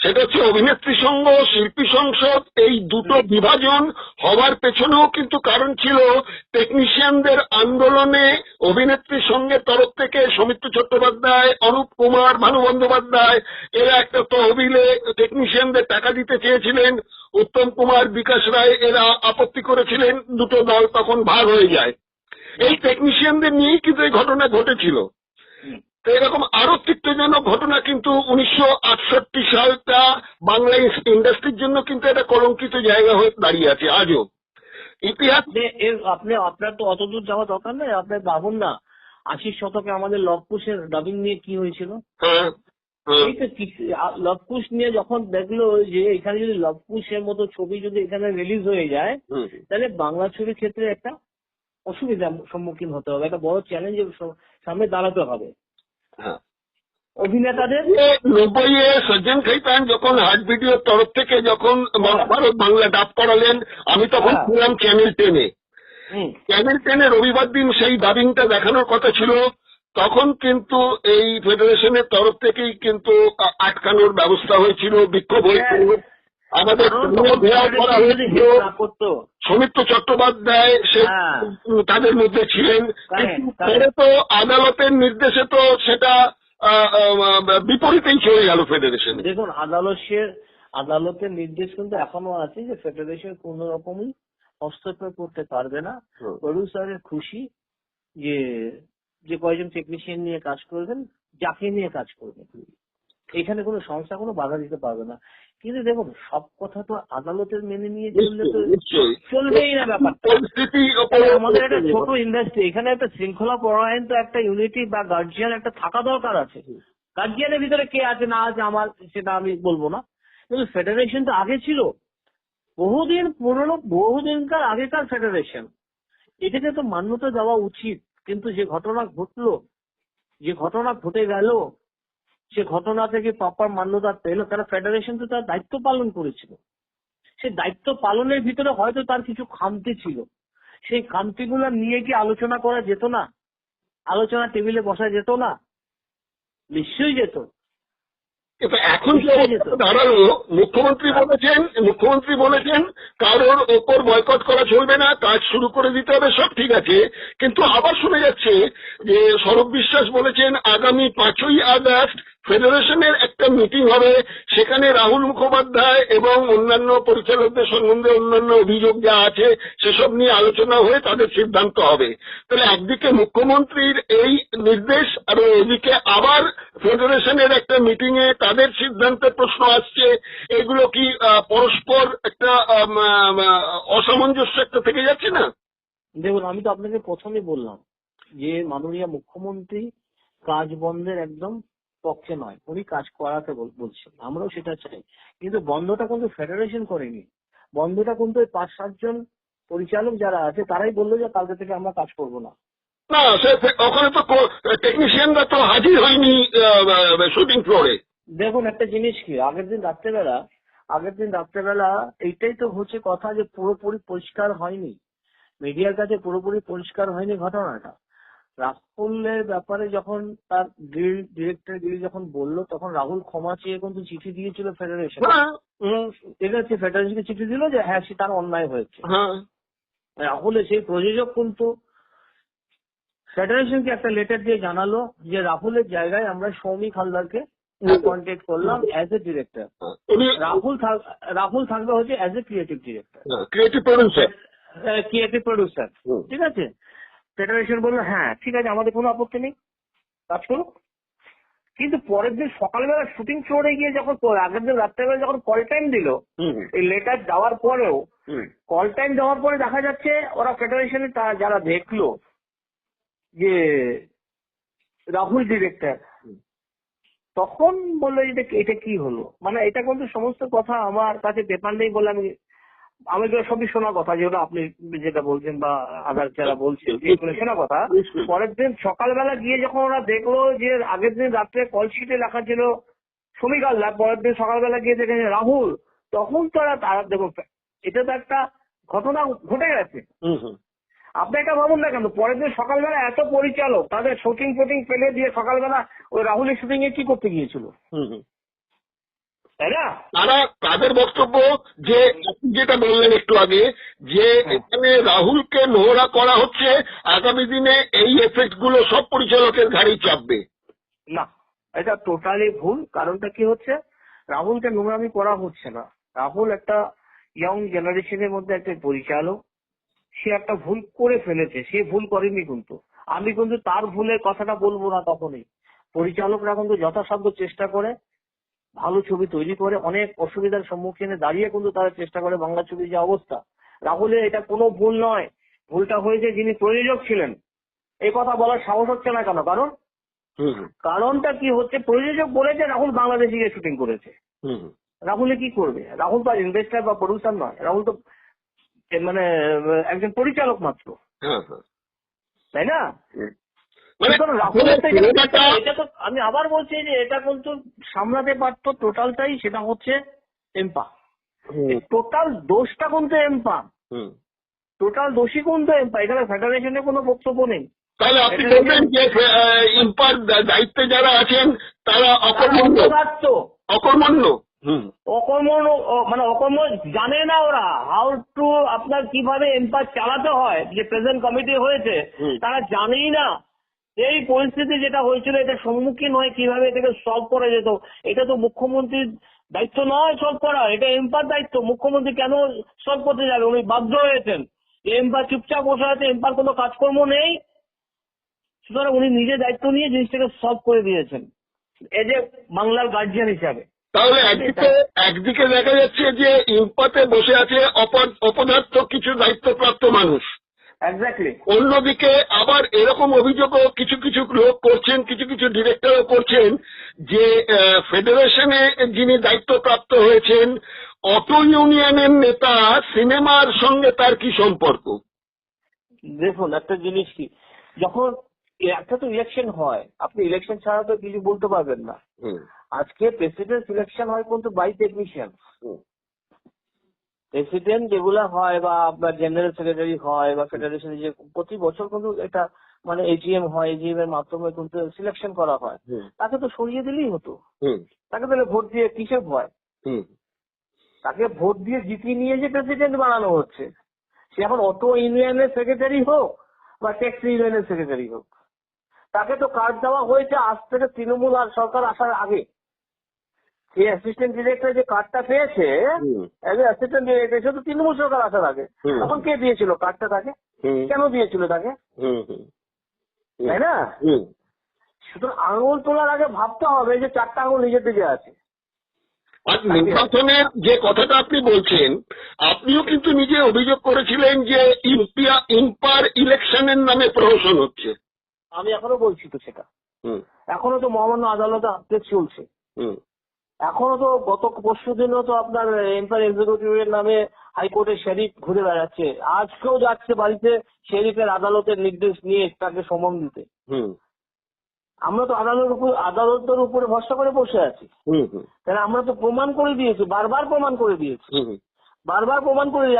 সেটা হচ্ছে অভিনেত্রী সংঘ, শিল্পী সংসদ, এই দুটো বিভাজন হওয়ার পেছনেও কিন্তু কারণ ছিল টেকনিশিয়ানদের আন্দোলনে। অভিনেত্রী সংঘের তরফ থেকে সৌমিত্র চট্টোপাধ্যায়, অনুপ কুমার, ভানু বন্দ্যোপাধ্যায় এরা একটা তহবিলে টেকনিশিয়ানদের টাকা দিতে চেয়েছিলেন। উত্তম কুমার, বিকাশ রায় এরা আপত্তি করেছিলেন, দুটো দল তখন ভাগ হয়ে যায়। এই টেকনিশিয়ানদের নিয়েই কিন্তু এই ঘটনা ঘটেছিল। তো এরকম আরো চিত্তজনক ঘটনা কিন্তু 1968 সালটা বাংলা ইন্ডাস্ট্রির জন্য কিন্তু একটা কলঙ্কিত জায়গা হয়ে দাঁড়িয়ে আছে আজও। ইতিহাস আপনার তো অতদূর যাওয়া দরকার নেই। আপনি ভাবুন না 80 শতকে আমাদের লবকুশের ডাবিং নিয়ে কি হয়েছিল। লবকুশ নিয়ে যখন দেখলো যে এখানে যদি লবকুশের মতো ছবি যদি এখানে রিলিজ হয়ে যায় তাহলে বাংলা ছবির ক্ষেত্রে একটা অসুবিধার সম্মুখীন হতে হবে, একটা বড় চ্যালেঞ্জের সামনে দাঁড়াতে হবে অভিনেতাদের। 90-এ সজ্জন খাইতান যখন হার্ট ভিডিওর তরফ থেকে যখন মহাভারত বাংলা ডাব করালেন, আমি তখন ছিলাম চ্যানেল 10-এ। চ্যানেল 10-এ রবিবার দিন সেই ডাবিংটা দেখানোর কথা ছিল। তখন কিন্তু এই ফেডারেশনের তরফ থেকেই কিন্তু আটকানোর ব্যবস্থা হয়েছিল, বিক্ষোভ হয়েছিল। আমাদের সৌমিত্র চট্টোপাধ্যায় তাদের মধ্যে ছিলেন, কিন্তু তো আদালতের নির্দেশে তো সেটা বিপরীতেই চলে গেল ফেডারেশন। দেখুন, আদালতের নির্দেশ কিন্তু এখনো আছে যে ফেডারেশন কোন রকমই হস্তক্ষেপ করতে পারবে না। প্রডিউসারের খুশি যে কয়েকজন টেকনিশিয়ান নিয়ে কাজ করবেন, যাকে নিয়ে কাজ করবেন, এখানে কোনো সংস্থা কোনো বাধা দিতে পারবে না। কিন্তু দেখুন, সব কথা তো আদালতের মেনে নিয়ে চললে তো চলবেই না ব্যাপারটা। আমাদের একটা ছোট ইন্ডাস্ট্রি, এখানে একটা শৃঙ্খলা পরায়ণ তো একটা ইউনিটি বা গার্জিয়ান একটা থাকা দরকার আছে। গার্জিয়ানের ভিতরে কে আছে না আছে আমার সেটা আমি বলবো না, কিন্তু ফেডারেশন তো আগে ছিল, বহুদিন পুরনো, বহুদিনকার আগেকার ফেডারেশন, এটাকে তো মান্যতা দেওয়া উচিত। কিন্তু যে ঘটনা ঘটলো, যে ঘটনা ঘটে গেল, সে ঘটনা থেকে প্রপার মান্যতা পেল, তারা ফেডারেশন তো তার দায়িত্ব পালন করেছিল। সেই দায়িত্ব পালনের ভিতরে হয়তো তার কিছু খামতি ছিল, সেই খামতিগুলো নিয়ে কি আলোচনা করা যেত না? আলোচনা টেবিলে বসা যেত না? নিশ্চয়ই যেত। এখন দাঁড়ালো মুখ্যমন্ত্রী বলেছেন কারোর ওপর বয়কট করা চলবে না, কাজ শুরু করে দিতে হবে, সব ঠিক আছে। কিন্তু আবার শোনা যাচ্ছে যে স্বরূপ বিশ্বাস বলেছেন আগামী 5ই আগস্ট ফেডারেশনের একটা মিটিং হবে, সেখানে রাহুল মুখোপাধ্যায় এবং অন্যান্য পরিচালকদের সম্বন্ধে অন্যান্য অভিযোগ যা আছে সেসব নিয়ে আলোচনা হয়ে তাদের সিদ্ধান্ত হবে। তাহলে একদিকে মুখ্যমন্ত্রীর এই নির্দেশ আর এদিকে আবার ফেডারেশনের একটা মিটিং এ তাদের সিদ্ধান্তের প্রশ্ন আসছে। এগুলো কি পরস্পর একটা অসামঞ্জস্য একটা থেকে যাচ্ছে না? দেখুন, আমি তো আপনাকে প্রথমে বললাম যে মাননীয় মুখ্যমন্ত্রী কাজ বন্ধের একদম পক্ষে নয়, উনি কাজ করাতে বলছেন, আমরাও সেটা চাই। কিন্তু বন্ধটা কিন্তু ফেডারেশন করেনি, বন্ধটা কিন্তু ওই 5-7 জন পরিচালক যারা আছে তারাই বললো যে কালকে থেকে আমরা কাজ করবো না। না ওখানে তো টেকনিশিয়ানরা তো হাজির হয়নি শুটিং ফ্লোরে। দেখুন একটা জিনিস কি, আগের দিন রাত্রেবেলা এইটাই তো হচ্ছে কথা যে পুরোপুরি পরিষ্কার হয়নি, মিডিয়ার কাছে পুরোপুরি পরিষ্কার হয়নি ঘটনাটা। রাহুলের ব্যাপারে যখন তার ডিরেক্টর গিরি যখন বললো তখন রাহুল ক্ষমা চেয়ে কিন্তু চিঠি দিয়েছিল ফেডারেশন। ঠিক আছে, ফেডারেশনকে চিঠি দিল যে হ্যাঁ সে তার অন্যায় হয়েছে। রাহুলের সেই প্রযোজক কিন্তু ফেডারেশনকে একটা লেটার দিয়ে জানালো যে রাহুলের জায়গায় আমরা সৌমিক হালদারকে কন্ট্যাক্ট করলাম অ্যাজ এ ডিরেক্টর, রাহুল থাকবে হচ্ছে as a creative director, creative producer. ঠিক আছে, ফেডারেশন বললো হ্যাঁ ঠিক আছে আমাদের কোনো আপত্তি নেই, কাজ করুক। কিন্তু পরের দিন সকালবেলা শুটিং ফ্লোরে গিয়ে যখন আগের দিন রাত্রেবেলা যখন কল টাইম দিল, এই লেটার দেওয়ার পরেও কল টাইম দেওয়ার পরে দেখা যাচ্ছে ওরা ফেডারেশনে যারা দেখলো যে রাহুল ডিরেক্টর, তখন বললো এটা কি হলো। মানে এটা কিন্তু সমস্ত কথা আমার কাছে পেপার নেই বলে আমি সবই শোনা কথা, যেগুলো আপনি যেটা বলছেন বা আদার যারা বলছেন এগুলো শোনা কথা। পরের দিন সকালবেলা গিয়ে যখন ওরা দেখলো যে আগের দিন রাত্রে কল শিটে লেখা ছিল শ্রমিক হালদার, পরের দিন সকালবেলা গিয়ে দেখেছে রাহুল, তখন তারা দেখুন এটা তো একটা ঘটনা ঘটে গেছে। আপনি একটা ভাবুন না কেন, পরের দিন সকালবেলা এত পরিচালক তাদের শুটিং ফুটিং ফেলে দিয়ে সকালবেলা ওই রাহুলের শুটিং এ কি করতে গিয়েছিল, তাই না? তাদের বক্তব্য যে যেটা বললেন একটু আগে যে এখানে রাহুলকে নোংরা করা হচ্ছে, আগামী দিনে এই এফেক্ট গুলো সব পরিচালকের ঘাড়েই চাপবে। না, এটা টোটালি ভুল। কারণটা কি হচ্ছে, রাহুলকে নোংরামি করা হচ্ছে না। রাহুল একটা ইয়ং জেনারেশনের মধ্যে একটা পরিচালক, সে একটা ভুল করে ফেলেছে, সে ভুল করেনি কিন্তু আমি কিন্তু তার ভুলের কথাটা বলবো না। তখনই পরিচালকরা কিন্তু যথাসাধ্য চেষ্টা করে ভালো ছবি তৈরি করে, অনেক অসুবিধার সম্মুখীনে দাঁড়িয়ে কিন্তু তারা চেষ্টা করে বাংলা ছবির যে অবস্থা। রাহুলের এটা কোনো ভুল নয়, ভুলটা হয়েছে যিনি প্রযোজক ছিলেন। এই কথা বলার সাহস হচ্ছে না কেন? কারণটা কি হচ্ছে, প্রযোজক বলেছে রাহুল বাংলাদেশে গিয়ে শুটিং করেছে। রাহুলে কি করবে? রাহুল তো ইনভেস্টার বা প্রডিউসার নয়, রাহুল তো মানে একজন পরিচালক মাত্র, তাই না? এটা তো আমি আবার বলছি যে এটা কিন্তু সামলাতে পারতো টোটালটাই, সেটা হচ্ছে এম্পা। টোটাল দোষটা কিন্তু এম্পা, টোটাল দোষী কিন্তু এম্পা, এখানে ফেডারেশনের কোনো বক্তব্য নেই। তাহলে আপনি বলবেন যে ইম্পার দায়িত্বে যারা আছেন তারা অকর্মণ্য মানে অকর্ম জানে না ওরা হাউ টু আপনার কিভাবে এম্পায়ার চালাতে হয়। যে প্রেজেন্ট কমিটি হয়েছে তারা জানেই না এই পরিস্থিতি যেটা হয়েছিল এটা সম্মুখীন হয়ে কিভাবে এটাকে সলভ করা যেত। এটা তো মুখ্যমন্ত্রীর দায়িত্ব নয় সলভ করা, এটা এম্পায়ার দায়িত্ব। মুখ্যমন্ত্রী কেন সলভ করতে যাবে? উনি বাধ্য হয়েছেন, এম্পায়ার চুপচাপ বসে আছে, এম্পায়ার কোনো কাজকর্ম নেই, সুতরাং উনি নিজে দায়িত্ব নিয়ে জিনিসটাকে সলভ করে দিয়েছেন এই যে বাংলার গার্জিয়ান হিসাবে। তাহলে একদিকে দেখা যাচ্ছে যে ইম্পাতে বসে আছে অপদার্থ কিছু দায়িত্বপ্রাপ্ত মানুষ, এক্স্যাক্টলি। অন্যদিকে আবার এরকম অভিযোগও কিছু কিছু লোক করছেন, কিছু কিছু ডিরেক্টরও করছেন যে ফেডারেশনে যিনি দায়িত্বপ্রাপ্ত হয়েছেন অটো ইউনিয়নের নেতা, সিনেমার সঙ্গে তার কি সম্পর্ক? দেখুন একটা জিনিস কি, যখন একটা তো ইলেকশন হয়, আপনি ইলেকশন ছাড়া তো কিছু বলতে পারবেন না। আজকে প্রেসিডেন্ট সিলেকশন হয় কিন্তু বাই টেকনিশিয়ান। প্রেসিডেন্ট যেগুলা হয় বা আপনার জেনারেল সেক্রেটারি হয় বা ফেডারেশনের যে প্রতি বছর কিন্তু এটা মানে এজিএম হয়, এজিএম এর মাধ্যমে কিন্তু সিলেকশন করা হয়। তাকে তো সরিয়ে দিলেই হতো, তাকে তাহলে ভোট দিয়ে কিসের ভয়? তাকে ভোট দিয়ে জিতিয়ে নিয়ে যে প্রেসিডেন্ট বানানো হচ্ছে, সে এখন অটো ইউনিয়নের সেক্রেটারি হোক বা ট্যাক্সি ইউনিয়নের সেক্রেটারি হোক, তাকে তো কার্ড দেওয়া হয়েছে আজ থেকে তৃণমূল আর সরকার আসার আগে। সেই অ্যাসিস্ট্যান্ট ডিরেক্টর যে কার্ডটা পেয়েছে অ্যাসিস্ট্যান্ট ডিরেক্টর, সে তো তৃণমূল সরকার আসার আগে। তখন কে দিয়েছিল কার্ডটা তাকে? কেন দিয়েছিল তাকে? তাই না? সুতরাং আঙুল তোলার আগে ভাবতে হবে যে 4টা আঙুল নিজের দিকে আছে। আর নির্বাচনের যে কথাটা আপনি বলছেন, আপনিও কিন্তু নিজে অভিযোগ করেছিলেন যে ইম্পার ইলেকশনের নামে প্রহসন হচ্ছে। আমি এখনো বলছি তো সেটা, এখনো তো মহামান্য আদালতে আপডেট চলছে। এখনো তো গত পরশু দিনও তো আপনার এম্পায়ার এক্সিকিউটিভের নামে হাইকোর্টের শেরিফ ঘুরে বেড়াচ্ছে, আজকেও যাচ্ছে বাড়িতে শেরিফের আদালতের নির্দেশ নিয়ে তাকে সমন দিতে। আমরা তো আদালতের উপরে ভরসা করে বসে আছি, তাহলে আমরা তো প্রমাণ করে দিয়েছি, বারবার প্রমাণ করে দিয়েছি,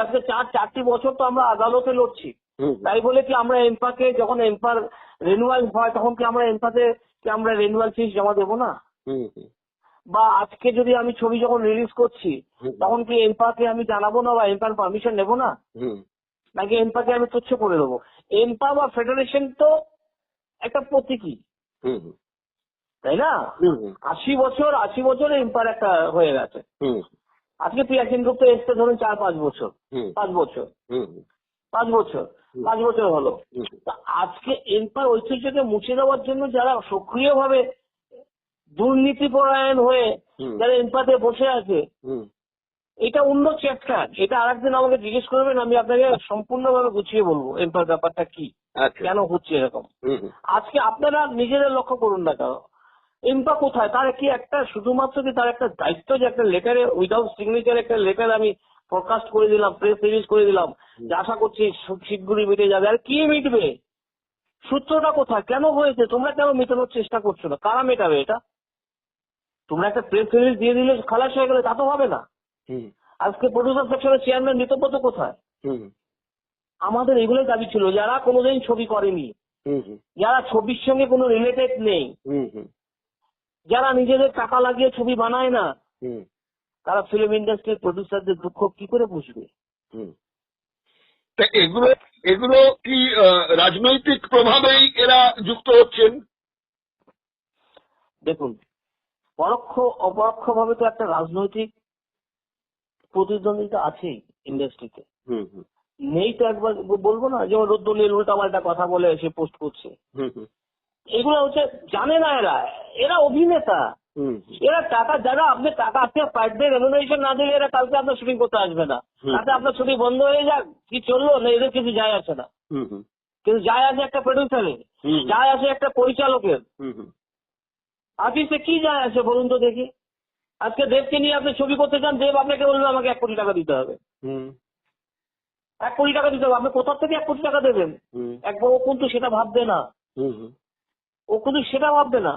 আজকে চারটি বছর তো আমরা আদালতে লড়ছি। তাই বলে কি আমরা এমপাকে, যখন এমপার রেনুয়াল হয় তখন কি আমরা এমপাতে আমরা রেনুয়াল ফিস জমা দেবো না? বা আজকে যদি আমি ছবি যখন রিলিজ করছি তখন কি এমপাকে আমি জানাবো না বা এমপার পারমিশন নেবো না? নাকি এমপাকে আমি তুচ্ছ করে দেবো? এমপা বা ফেডারেশন তো একটা প্রতীকী, তাই না? 80 বছর এমপার একটা হয়ে গেছে। আজকে পিয়ার সেনগুপ্ত এসছে ধরুন 4-5 বছর, 5 বছর হলো। আজকে এমপার ঐতিহ্যকে মুছে দেওয়ার জন্য যারা সক্রিয়ভাবে দুর্নীতিপরায়ণ হয়ে যারা এমপাতে বসে আছে, এটা অন্য চ্যাপ্টার। এটা আরেকদিন আমাকে জিজ্ঞেস করবেন, আমি আপনাকে সম্পূর্ণভাবে গুছিয়ে বলবো এমপার ব্যাপারটা কি, কেন হচ্ছে এরকম। আজকে আপনারা নিজেদের লক্ষ্য করুন না কেন, এমপা কোথায়? তার কি একটা শুধুমাত্র কি তার একটা দায়িত্ব যে একটা লেটারে উইদাউট সিগনেচার একটা লেটার আমি প্রকাশ করে দিলাম, প্রেস রিলিজ করে দিলাম, যে আশা করছি শীঘ্রই মিটে যাবে। আর কি মিটবে? সূত্রটা কোথায়? কেন হয়েছে? তোমরা কেন মেটানোর চেষ্টা করছো না? কারা মেটাবে এটা? তোমরা একটা প্রেস রিলিজ দিয়ে দিলে খালাস হয়ে গেলে তা তো হবে না। আজকে প্রডিউসার সেকশনের চেয়ারম্যান ঋতব্রত কোথায়? আমাদের এগুলোই দাবি ছিল, যারা কোনোদিন ছবি করেনি, যারা ছবির সঙ্গে কোনো রিলেটেড নেই, যারা নিজেদের টাকা লাগিয়ে ছবি বানায় না, তারা ফিল্ম ইন্ডাস্ট্রির প্রডিউসারদের দুঃখ কি করে বুঝবে? এগুলো কি রাজনৈতিক প্রভাবেই এরা যুক্ত হচ্ছেন? দেখুন, পরোক্ষ অপরোক্ষ ভাবে তো একটা রাজনৈতিক প্রতিদ্বন্দ্বিতা আছেই ইন্ডাস্ট্রিতে। নেই তো একবার বলবো না, যেমন রুদ্দুলের উল্টাপাল্টা কথা বলে সে পোস্ট করছে, এগুলো হচ্ছে জানে না এরা অভিনেতা, এরা টাকা, যারা আপনি টাকা আজকে পার ডে রেমুনারেশন না দিলে এরা কালকে আপনার শুটিং করতে আসবে না। তাতে আপনার শুটিং বন্ধ হয়ে যাক, কি চললো না, এদের কিছু যায় আসে না। কিন্তু যায় আছে একটা প্রডিউসারের, যায় আছে একটা পরিচালকের, আর্টিস্টে কি যায় আছে বলুন তো দেখি। আজকে দেবকে নিয়ে আপনি ছবি করতে চান, দেব আপনাকে বলবে আমাকে 1 কোটি টাকা দিতে হবে, 1 কোটি টাকা দিতে হবে। আপনি কোথা থেকে 1 কোটি টাকা দেবেন? একবার ও কিন্তু সেটা ভাববে না,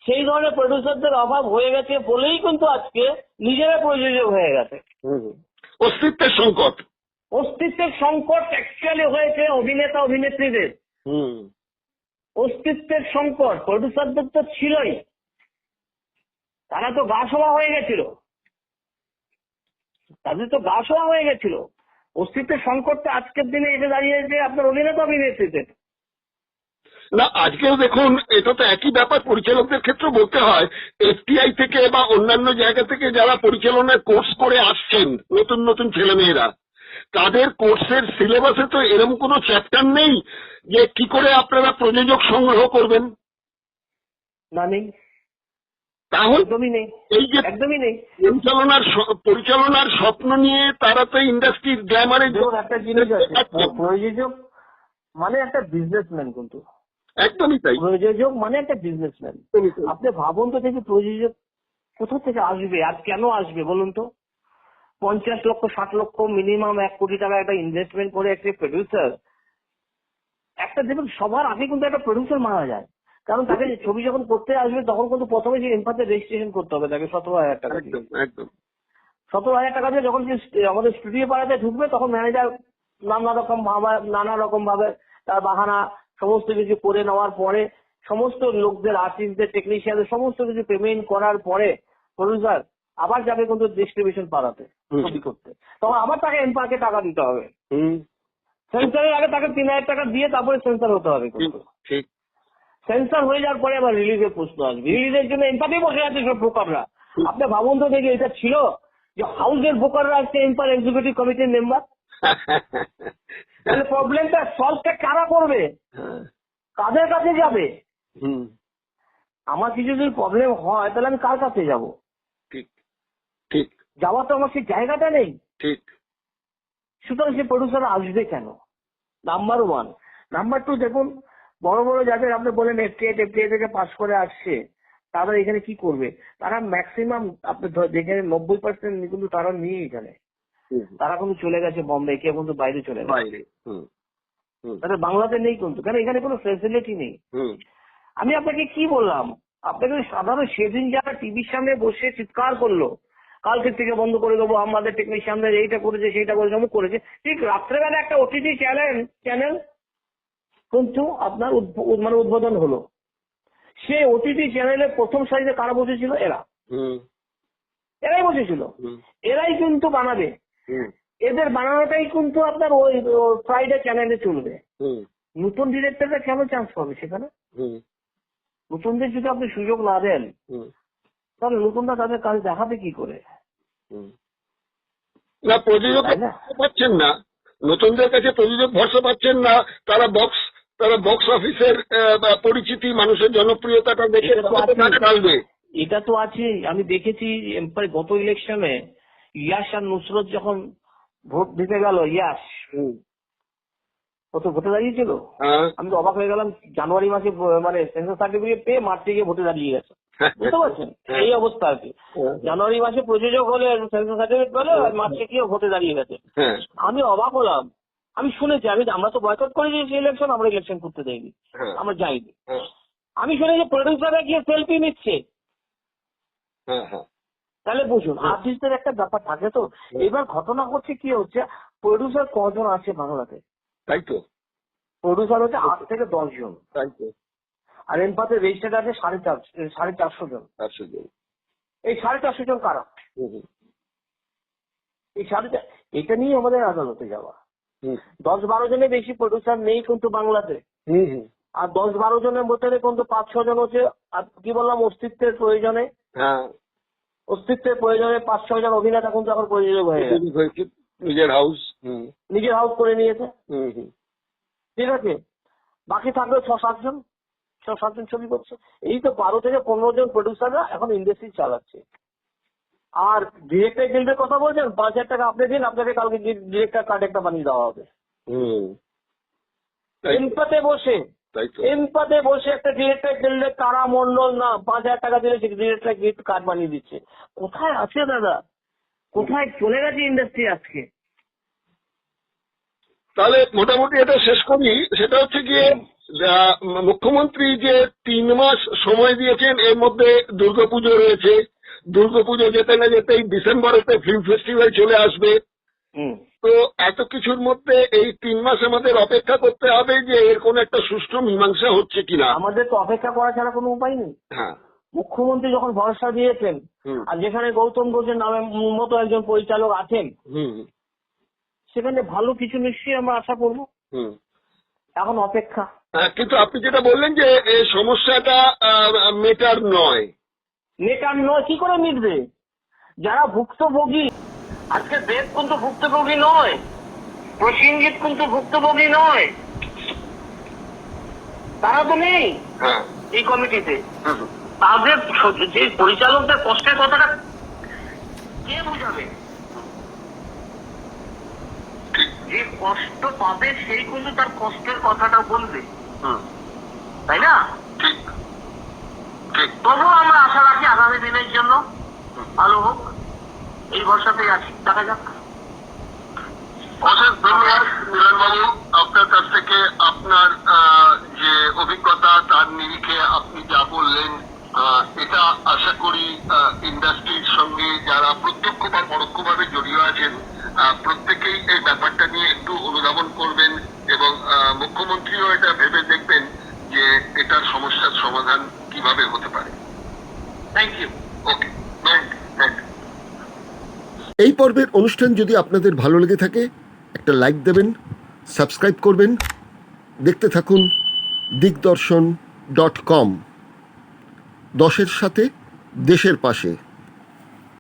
সেই ধরনের প্রডিউসারদের অভাব হয়ে গেছে বলেই কিন্তু আজকে নিজেরা প্রযোজক হয়ে গেছে। অস্তিত্বের সংকট অ্যাকচুয়ালি হয়েছে অভিনেতা অভিনেত্রীদের। অস্তিত্বের সংকট প্রডিউসারদের তো ছিলই, তারা তো গা সওয়া হয়ে গেছিল, অস্তিত্বের সংকটটা আজকের দিনে এসে দাঁড়িয়েছে আপনার অভিনেতা অভিনেত্রীদের। না, আজকেও দেখুন, এটা তো একই ব্যাপার পরিচালকদের ক্ষেত্রে বলতে হয়। এফটিআই থেকে বা অন্যান্য জায়গা থেকে যারা পরিচালনার কোর্স করে আসছেন, নতুন নতুন ছেলেমেয়েরা, তাদের কোর্সের সিলেবাসে তো এরকম কোনো চ্যাপ্টার নেই যে কি করে আপনারা প্রযোজক সংগ্রহ করবেন। না, নেই, তাহলে একদমই নেই, এই যে একদমই নেই। পরিচালনার স্বপ্ন নিয়ে তারা তো ইন্ডাস্ট্রির গ্ল্যামারে একটা জিনিস আছে, প্রযোজক মানে একটা বিজনেসম্যান, কিন্তু একদমই তাই, প্রযোজক মানে একটা বিজনেসম্যান। আপনি ভাবুন তো দেখি প্রযোজক কোথা থেকে আসবে, আর কেন আসবে বলুন তো? 50 লক্ষ 60 লক্ষ মিনিমাম 1 কোটি টাকা একটা ইনভেস্টমেন্ট করে একটা প্রডিউসার, একটা দেখুন সবার আগে কিন্তু একটা প্রডিউসার মারা যায়, কারণ তাকে ছবি যখন করতে আসবে তখন কিন্তু প্রথমে যে এমপাতে রেজিস্ট্রেশন করতে হবে তাকে 17,000 টাকা দিয়ে। 17,000 টাকা দিয়ে যখন আমাদের স্টুডিও পাড়াতে ঢুকবে তখন ম্যানেজার নানা রকম ভাবে তার বাহানা সমস্ত কিছু করে নেওয়ার পরে, সমস্ত লোকদের আর্টিস্টদের টেকনিশিয়ানদের সমস্ত কিছু পেমেন্ট করার পরে প্রডিউসার আবার যাবে কিন্তু ডিস্ট্রিবিউশন পাড়াতে ছবি করতে, তখন আবার তাকে এমপাকে টাকা দিতে হবে। সেন্সারের আগে তাকে 3,000 টাকা দিয়ে তারপরে সেন্সার হতে হবে। সেন্সার হয়ে যাওয়ার পরে আবার রিলিজের প্রশ্ন আসবে, রিলিজের জন্য এমপাতেই বসে আছে সব ব্রোকাররা। আপনি ভাবুন তো দেখি, এটা ছিল যে হাউসের ব্রোকাররা আজকে এমপার এক্সিকিউটিভ কমিটির মেম্বার। তাহলে প্রবলেমটা সলভটা কারা করবে, কাদের কাছে যাবে? আমার কিছু যদি প্রবলেম হয় তাহলে আমি কার কাছে যাব? ঠিক, যাওয়ার তো আমার সেই জায়গাটা নেই। ঠিক। সুতরাং সে প্রডিউসার আসবে কেন? নাম্বার 1। নাম্বার 2, দেখুন বড় বড় যাদের আপনি বলেন এফটিআই থেকে পাস করে আসছে, তারা এখানে কি করবে? তারা ম্যাক্সিমাম আপনি যেখানে 90% কিন্তু তারা নিয়ে এখানে তারা কিন্তু চলে গেছে বোম্বে, কেউ কিন্তু বাইরে চলে গেছে, বাইরে। তাদের বাংলাতে নেই কিন্তু, কারণ এখানে কোনো ফেসিলিটি নেই। আমি আপনাকে কি বললাম, আপনাকে সাধারণ সেদিন যারা টিভির সামনে বসে চিৎকার করলো কালকে থেকে বন্ধ করে দেবো, আমাদের টেকনিশিয়ানদের এইটা করেছে সেইটা করেছে অমুক করেছে, ঠিক রাত্রেবেলা একটা ওটিটি চ্যানেল কিন্তু আপনার মানে উদ্বোধন হলো। সেই ওটিটি চ্যানেলের প্রথম সারিতে কারা বসেছিল? এরাই বসেছিল। এরাই কিন্তু বানাবে, এদের বানানোটাই কিন্তু আপনার ওই ফ্রাইডে চ্যানেলে চলবে। নতুন ডিরেক্টররা কেন চান্স পাবে সেখানে? নতুনদের যদি আপনি সুযোগ না দেন তাহলে নতুনরা তাদের কাজ দেখাবে কি করে? না, প্রযোজক পাচ্ছেন না, নতুনদের কাছে প্রযোজক ভরসা পাচ্ছেন না, তারা বক্স অফিসের পরিচিতি, মানুষের জনপ্রিয়তাটা দেখে ঢালবে। এটা তো আছে, আমি দেখেছি গত ইলেকশনে ইয়াস আর নুসরত যখন ভোট দিতে গেল, ইয়াস কত ভোটে দাঁড়িয়েছিল, আমি তো অবাক হয়ে গেলাম। জানুয়ারি মাসে মানে সেন্সাস সার্টিফিকেট পেয়ে মার্চে গিয়ে ভোটে দাঁড়িয়ে গেছে, বুঝতে পারছেন? এই অবস্থা আর কি। জানুয়ারি মাসে প্রযোজক হলে সেন্সাস সার্টিফিকেট পেলে মার্চে গিয়ে ভোটে দাঁড়িয়ে গেছে। আমি অবাক হলাম, আমি শুনেছি, আমরা তো বয়কট করেছি ইলেকশন, আমরা ইলেকশন করতে দেয়নি, আমরা যাইনি। আমি শুনেছি প্রডিউসাররা গিয়ে সেলফি নিচ্ছে। তাহলে বুঝুন আর্টিস্টদের একটা ব্যাপার থাকে তো। এবার ঘটনা হচ্ছে কি হচ্ছে, প্রডিউসার কজন আছে বাংলাতে? তাই তো, প্রডিউসার হচ্ছে 8 থেকে 10 জন, তাই তো। আর এমপাতে রেজিস্টার্ড আছে 450 জন। এই 450 জন কারা? এই 450, এটা নিয়ে আমাদের আদালতে যাওয়া। 10-12 জনের বেশি প্রডিউসার নেই কিন্তু বাংলাতে, আর 10-12 জনের মধ্যে কিন্তু 5-6 জন হচ্ছে কি বললাম অস্তিত্বের প্রয়োজনে, অস্তিত্বের প্রয়োজনে 5-6 জন অভিনেতা কিন্তু এখন প্রযোজক হয়ে গেছে, নিজের হাউস করে নিয়েছে, ঠিক আছে। বাকি থাকবে 6-7 জন ছবি করছে। এই তো 12 থেকে 15 জন প্রডিউসাররা এখন ইন্ডাস্ট্রি চালাচ্ছে। আর ডিরেক্টর গিল্ডের কথা বলছেন, 5,000 টাকা আপনি দিন, আপনাকে কালকে ডিরেক্টর কার্ড একটা বানিয়ে দেওয়া হবে। এমপাতে বসে একটা ডিরেক্টর গিল্ডের তারা মন্ডল না 5,000 টাকা দিলে ডিরেক্টর গিল্ড কার্ড বানিয়ে দিচ্ছে। কোথায় আছে দাদা? কোথায় চলে গেছে ইন্ডাস্ট্রি আজকে? তাহলে মোটামুটি এটা শেষ করি, সেটা হচ্ছে গিয়ে মুখ্যমন্ত্রী যে 3 মাস সময় দিয়েছেন, এর মধ্যে দুর্গাপুজো রয়েছে, দুর্গাপুজো যেতে না যেতেই ডিসেম্বরেতে ফিল্ম ফেস্টিভ্যাল চলে আসবে। তো এত কিছুর মধ্যে এই 3 মাস আমাদের অপেক্ষা করতে হবে যে এর কোন একটা সুষ্ঠু মীমাংসা হচ্ছে কিনা। আমাদের তো অপেক্ষা করা ছাড়া কোনো উপায় নেই। মুখ্যমন্ত্রী যখন ভরসা দিয়েছেন, আর যেখানে গৌতম ঘোষের নামে মতো একজন পরিচালক আছেন, সেখানে ভালো কিছু নিশ্চয়ই আমরা আশা করবো। এখন অপেক্ষা। কিন্তু আপনি যেটা বললেন যে এই সমস্যাটা মেটার নয়, কি করে মিটবে? যারা ভুক্তভোগী, আজকে দেব কিন্তু ভুক্তভোগী নয়, প্রসেনজিৎ কিন্তু ভুক্তভোগী নয়, তারা তো নেই এই কমিটিতে। তাদের যে পরিচালকদের কষ্টের কথাটা কে বুঝাবে? যে কষ্ট পাবে সেই কিন্তু তার কষ্টের কথাটা বলবে, তাই না? তবুও আমরা আশা রাখি আগামী দিনের জন্য ভালো হোক, এই ভরসাতেই আছি, দেখা যাক। অশেষ ধন্যবাদ মিলনবাবু, আপনার কাছ থেকে আপনার যে অভিজ্ঞতা তার নিরিখে আপনি যা বললেন, এটা আশা করি ইন্ডাস্ট্রির সঙ্গে যারা প্রত্যক্ষ বা পরোক্ষভাবে জড়িয়ে আছেন প্রত্যেকেই এই ব্যাপারটা নিয়ে একটু অনুধাবন করবেন, এবং মুখ্যমন্ত্রীও এটা ভেবে দেখবেন যে এটার সমস্যার সমাধান কিভাবে হতে পারে। Thank you. ওকে, এই পর্বের অনুষ্ঠান যদি আপনাদের ভালো লেগে থাকে একটা লাইক দেবেন, সাবস্ক্রাইব করবেন, দেখতে থাকুন দিগদর্শন.com, 10-এর সাথে দেশের পাশে।